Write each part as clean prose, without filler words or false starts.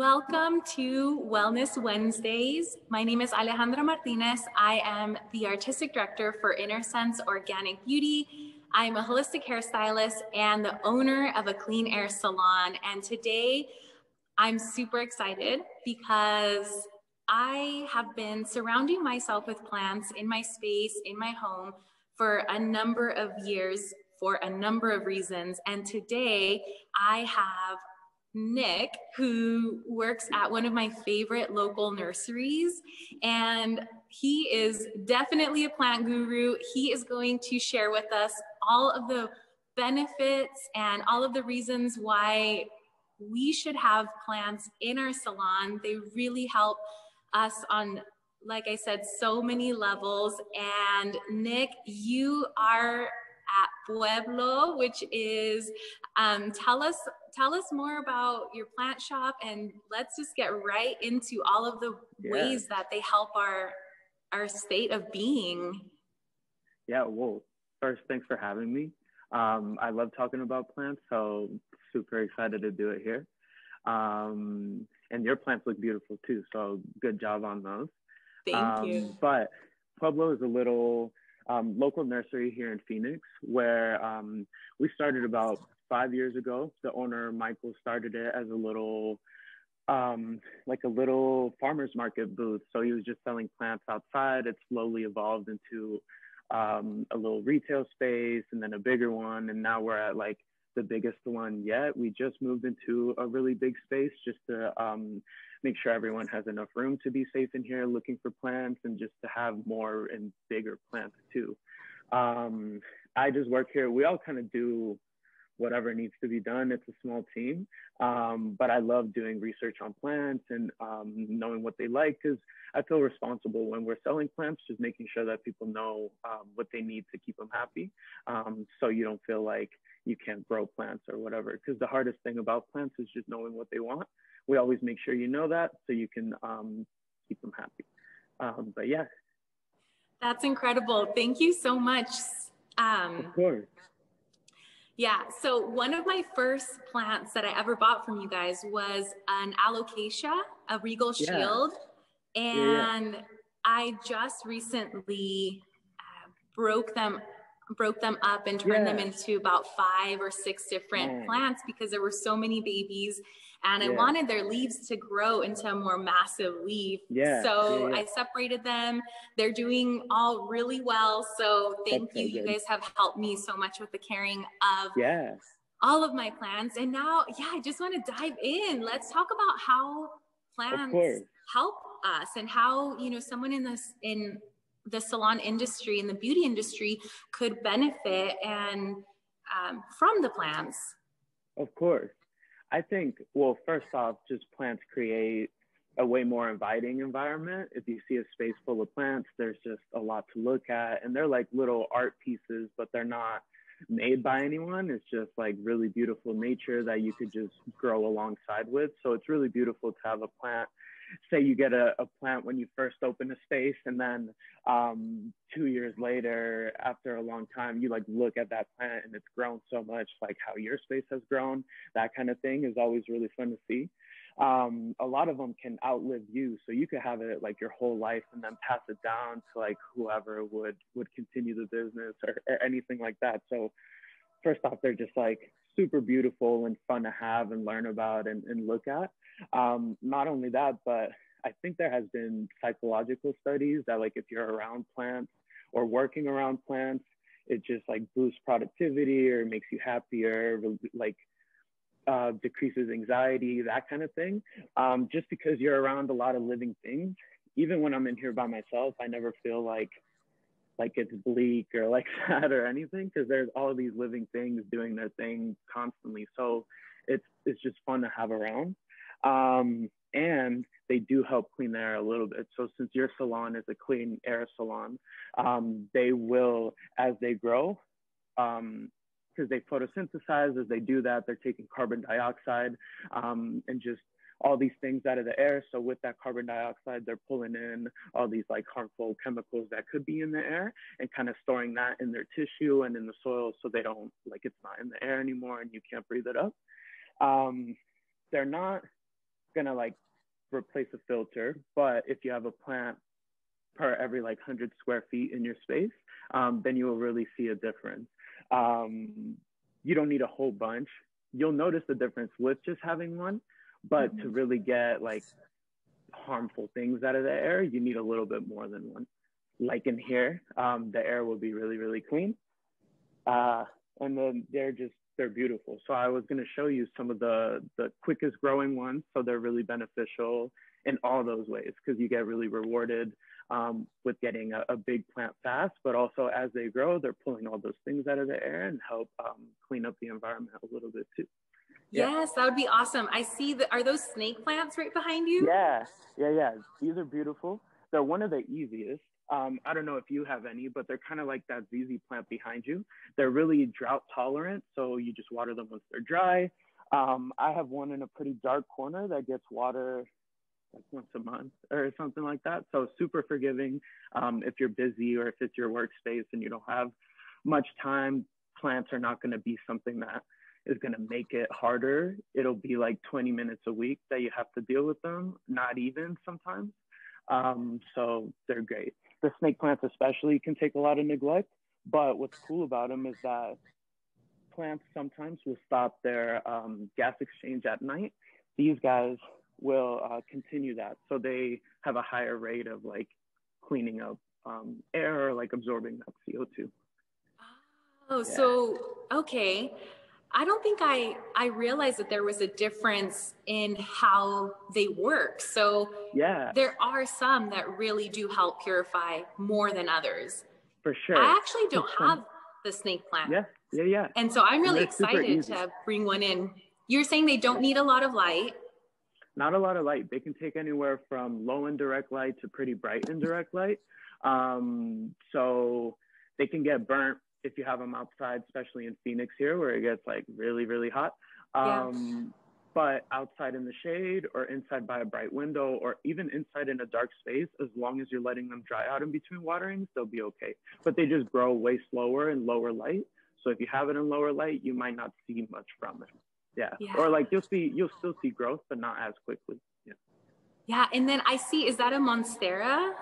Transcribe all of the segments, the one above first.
Welcome to Wellness Wednesdays. My name is Alejandra Martinez. I am the Artistic Director for Innersense Organic Beauty. I'm a holistic hairstylist and the owner of a clean air salon. And today I'm super excited because I have been surrounding myself with plants in my space, in my home for a number of years for a number of reasons. And today I have Nick, who works at one of my favorite local nurseries, and he is definitely a plant guru. He is going to share with us all of the benefits and all of the reasons why we should have plants in our salon. They really help us on, like I said, so many levels. And Nick, you are at Pueblo, which is, tell us more about your plant shop, and let's just get right into all of the ways that they help our state of being. Yeah, well, first, thanks for having me. I love talking about plants, so super excited to do it here. And your plants look beautiful too, so good job on those. Thank you. But Pueblo is a little local nursery here in Phoenix where we started about 5 years ago. The owner, Michael, started it as a little, like a little farmer's market booth. So he was just selling plants outside. It slowly evolved into a little retail space and then a bigger one. And now we're at like the biggest one yet. We just moved into a really big space just to make sure everyone has enough room to be safe in here looking for plants and just to have more and bigger plants too. I just work here. We all kind of do whatever needs to be done. It's a small team, but I love doing research on plants and knowing what they like, because I feel responsible when we're selling plants, just making sure that people know what they need to keep them happy. So you don't feel like you can't grow plants or whatever, because the hardest thing about plants is just knowing what they want. We always make sure you know that so you can keep them happy. But yeah. That's incredible. Thank you so much. Of course. Yeah, so one of my first plants that I ever bought from you guys was an alocasia, a regal shield. And I just recently broke them up and turned them into about 5 or 6 different plants because there were so many babies, and I wanted their leaves to grow into a more massive leaf. So I separated them. They're doing all really well. So thank you. You guys have helped me so much with the caring of all of my plants. And now, I just want to dive in. Let's talk about how plants help us and how, someone in the salon industry and the beauty industry could benefit and from the plants. Of course. I think, well, first off, just plants create a way more inviting environment. If you see a space full of plants, there's just a lot to look at, and they're like little art pieces, but they're not made by anyone. It's just like really beautiful nature that you could just grow alongside with. So it's really beautiful to have a plant. Say you get a plant when you first open a space, and then 2 years later, after a long time, you like look at that plant and it's grown so much, like how your space has grown. That kind of thing is always really fun to see. A lot of them can outlive you, so you could have it like your whole life and then pass it down to like whoever would continue the business or anything like that. So first off, they're just like super beautiful and fun to have and learn about and look at. Not only that, but I think there has been psychological studies that like if you're around plants or working around plants, it just like boosts productivity or makes you happier, like decreases anxiety, that kind of thing. Just because you're around a lot of living things. Even when I'm in here by myself, I never feel like it's bleak or like sad or anything, because there's all these living things doing their thing constantly. So it's just fun to have around. And they do help clean the air a little bit. So since your salon is a clean air salon, they will, as they grow, because they photosynthesize, as they do that, they're taking carbon dioxide and just all these things out of the air. So with that carbon dioxide, they're pulling in all these like harmful chemicals that could be in the air and kind of storing that in their tissue and in the soil, so they don't, like, it's not in the air anymore and you can't breathe it up. They're not gonna like replace a filter. But if you have a plant per every like 100 square feet in your space, then you will really see a difference. You don't need a whole bunch. You'll notice the difference with just having one, but to really get like harmful things out of the air, you need a little bit more than one. Like in here, the air will be really, really clean. And then they're beautiful. So I was gonna show you some of the quickest growing ones. So they're really beneficial in all those ways, because you get really rewarded with getting a big plant fast, but also as they grow, they're pulling all those things out of the air and help clean up the environment a little bit too. Yes, that would be awesome. I see that. Are those snake plants right behind you? Yeah. These are beautiful. They're one of the easiest. I don't know if you have any, but they're kind of like that ZZ plant behind you. They're really drought tolerant, so you just water them once they're dry. I have one in a pretty dark corner that gets water like once a month or something like that. So super forgiving. If you're busy or if it's your workspace and you don't have much time, plants are not going to be something that is going to make it harder. It'll be like 20 minutes a week that you have to deal with them, not even sometimes. So they're great. The snake plants especially can take a lot of neglect, but what's cool about them is that plants sometimes will stop their gas exchange at night. These guys will continue that. So they have a higher rate of like cleaning up air or like absorbing that CO2. Oh, yeah. So, okay. I don't think I realized that there was a difference in how they work. So yeah, there are some that really do help purify more than others. For sure. I actually don't have the snake plant. Yeah. And so I'm really excited to bring one in. You're saying they don't need a lot of light? Not a lot of light. They can take anywhere from low indirect light to pretty bright indirect light. So they can get burnt if you have them outside, especially in Phoenix here, where it gets like really, really hot. But outside in the shade or inside by a bright window or even inside in a dark space, as long as you're letting them dry out in between waterings, they'll be okay. But they just grow way slower in lower light. So if you have it in lower light, you might not see much from it. Yeah. Or like you'll still see growth, but not as quickly. Yeah. And then I see, is that a Monstera?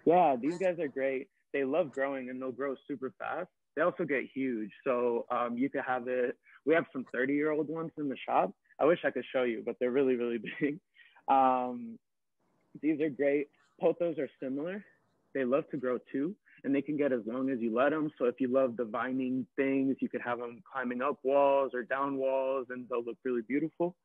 Yeah, these guys are great. They love growing and they'll grow super fast. They also get huge. So you could have it. We have some 30-year-old ones in the shop. I wish I could show you, but they're really, really big. These are great. Pothos are similar. They love to grow too, and they can get as long as you let them. So if you love the vining things, you could have them climbing up walls or down walls, and they'll look really beautiful.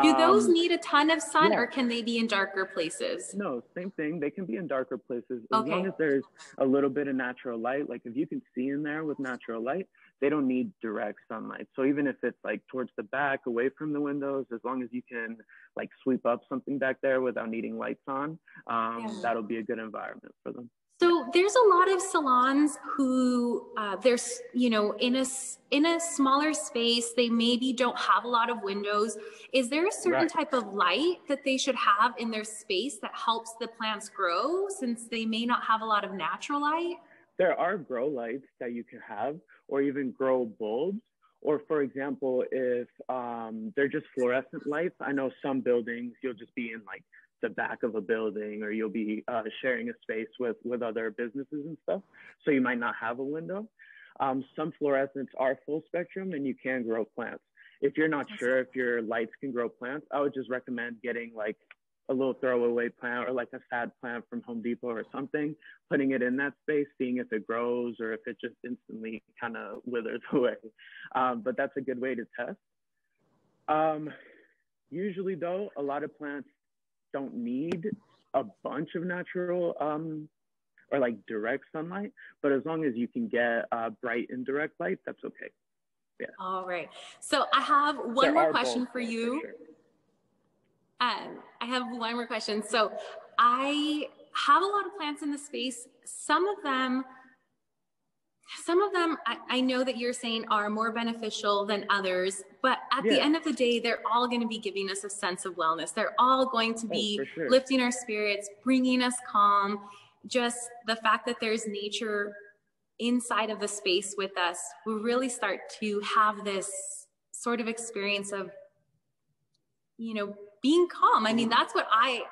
Do those need a ton of sun, or can they be in darker places? No, same thing. They can be in darker places as long as there's a little bit of natural light. Like if you can see in there with natural light, they don't need direct sunlight. So even if it's like towards the back, away from the windows, as long as you can like sweep up something back there without needing lights on, that'll be a good environment for them. So there's a lot of salons who there's, you know, in a smaller space, they maybe don't have a lot of windows. Is there a certain type of light that they should have in their space that helps the plants grow, since they may not have a lot of natural light? There are grow lights that you can have, or even grow bulbs. Or for example, if they're just fluorescent lights, I know some buildings, you'll just be in like the back of a building, or you'll be sharing a space with other businesses and stuff. So you might not have a window. Some fluorescents are full spectrum and you can grow plants. If you're not sure if your lights can grow plants, I would just recommend getting like a little throwaway plant or like a sad plant from Home Depot or something, putting it in that space, seeing if it grows or if it just instantly kind of withers away. But that's a good way to test. Usually though, a lot of plants don't need a bunch of natural or like direct sunlight, but as long as you can get bright indirect light, that's okay. Yeah. All right. So I have one more question for you. For sure. I have one more question. So I have a lot of plants in the space. Some of them I know that you're saying are more beneficial than others, but at the end of the day, they're all going to be giving us a sense of wellness. They're all going to be lifting our spirits, bringing us calm. Just the fact that there's nature inside of the space with us, we really start to have this sort of experience of, you know, being calm. I mean, that's what I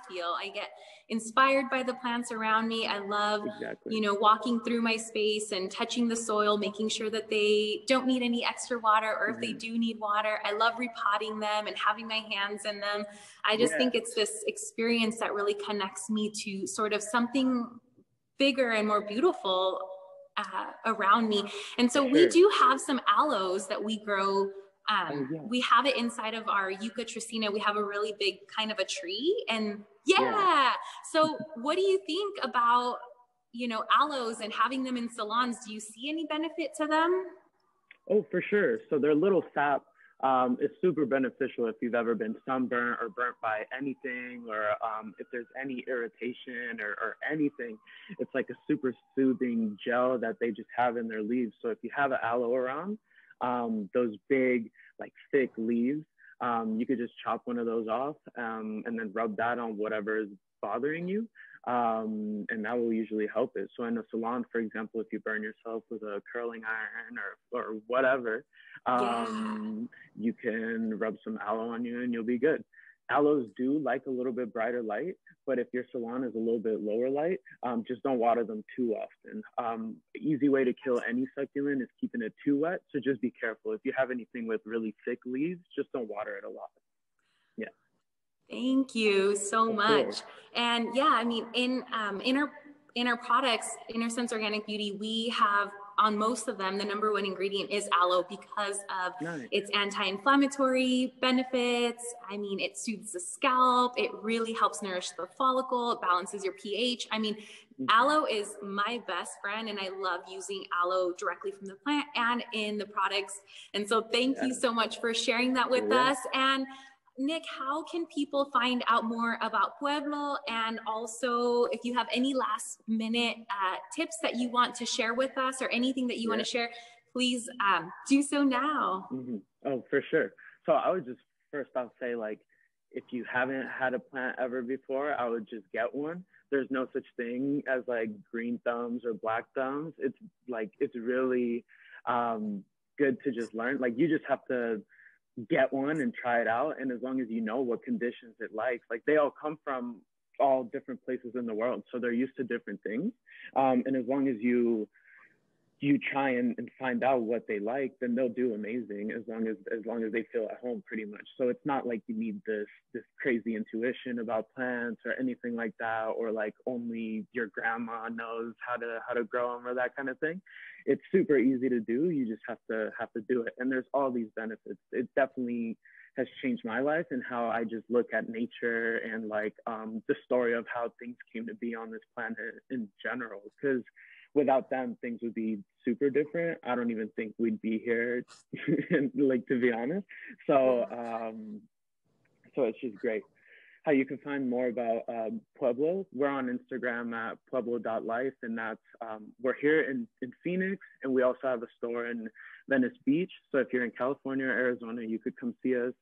feel. I get inspired by the plants around me. I love, you know, walking through my space and touching the soil, making sure that they don't need any extra water, or if they do need water, I love repotting them and having my hands in them. I just think it's this experience that really connects me to sort of something bigger and more beautiful around me. And so we do have some aloes that we grow. We have it inside of our Yucca Tricina. We have a really big kind of a tree, and so what do you think about, you know, aloes and having them in salons? Do you see any benefit to them? Oh, for sure. So their little sap is super beneficial if you've ever been sunburned or burnt by anything, or if there's any irritation or anything. It's like a super soothing gel that they just have in their leaves. So if you have an aloe around, those big, like thick leaves, you could just chop one of those off and then rub that on whatever is bothering you. And that will usually help it. So in a salon, for example, if you burn yourself with a curling iron or whatever, you can rub some aloe on you and you'll be good. Aloes do like a little bit brighter light, but if your salon is a little bit lower light, just don't water them too often. Easy way to kill any succulent is keeping it too wet. So just be careful. If you have anything with really thick leaves, just don't water it a lot. Yeah. Thank you so much. And yeah, I mean, in our products, Innersense Organic Beauty, we have on most of them, the number one ingredient is aloe because of its anti-inflammatory benefits. I mean, it soothes the scalp. It really helps nourish the follicle. It balances your pH. I mean, aloe is my best friend, and I love using aloe directly from the plant and in the products. And so thank you so much for sharing that with us. And Nick, how can people find out more about Pueblo? And also, if you have any last minute tips that you want to share with us, or anything that you want to share, please do so now. Oh, for sure. So I would just first off say, like, if you haven't had a plant ever before, I would just get one. There's no such thing as like green thumbs or black thumbs. It's like, it's really good to just learn. Like, you just have to get one and try it out, and as long as you know what conditions it likes, like they all come from all different places in the world, so they're used to different things, and as long as you try and find out what they like, then they'll do amazing, as long as they feel at home, pretty much. So it's not like you need this crazy intuition about plants or anything like that, or like only your grandma knows how to grow them or that kind of thing. It's super easy to do. You just have to do it. And there's all these benefits. It definitely has changed my life and how I just look at nature and like the story of how things came to be on this planet in general. Because without them, things would be super different. I don't even think we'd be here, like, to be honest. So, so it's just great. How you can find more about Pueblo, we're on Instagram at pueblo.life, and that's, we're here in Phoenix, and we also have a store in Venice Beach. So if you're in California or Arizona, you could come see us.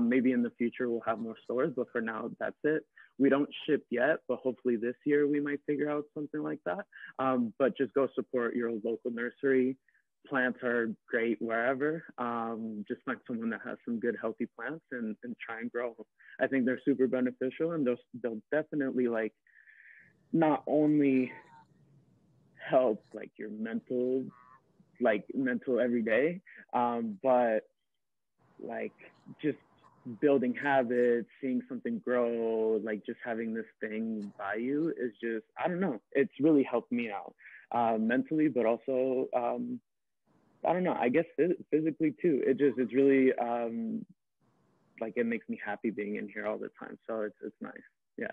Maybe in the future we'll have more stores, but for now, that's it. We don't ship yet, but hopefully this year we might figure out something like that. But just go support your local nursery. Plants are great wherever. Just find someone that has some good, healthy plants and try and grow them. I think they're super beneficial, and they'll definitely, like, not only help like your mental every day, but like just building habits, seeing something grow, like just having this thing by you is just, I don't know, it's really helped me out mentally, but also I don't know, I guess physically too. It's really like, it makes me happy being in here all the time. So it's nice. Yeah.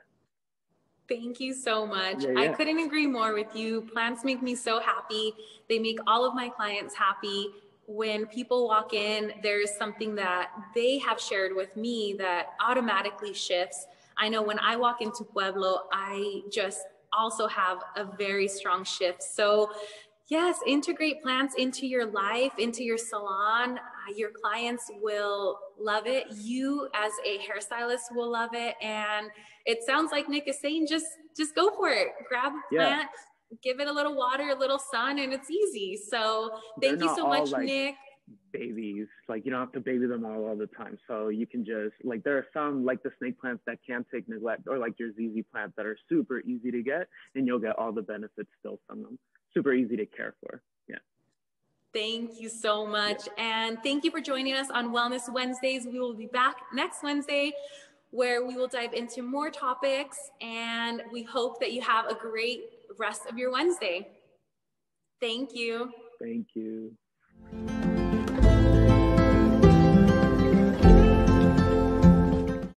Thank you so much. I couldn't agree more with you. Plants make me so happy. They make all of my clients happy. When people walk in, there's something that they have shared with me that automatically shifts. I know when I walk into Pueblo, I just also have a very strong shift. So yes, integrate plants into your life, into your salon. Your clients will love it. You as a hairstylist will love it. And it sounds like Nick is saying, just go for it. Grab a plant, give it a little water, a little sun, and it's easy. So thank you so much, Nick. babies. Like you don't have to baby them all the time. So you can just like, there are some like the snake plants that can take neglect, or like your ZZ plant that are super easy to get, and you'll get all the benefits still from them. Super easy to care for. Yeah. Thank you so much. Yeah. And thank you for joining us on Wellness Wednesdays. We will be back next Wednesday where we will dive into more topics, and we hope that you have a great rest of your Wednesday. Thank you. Thank you.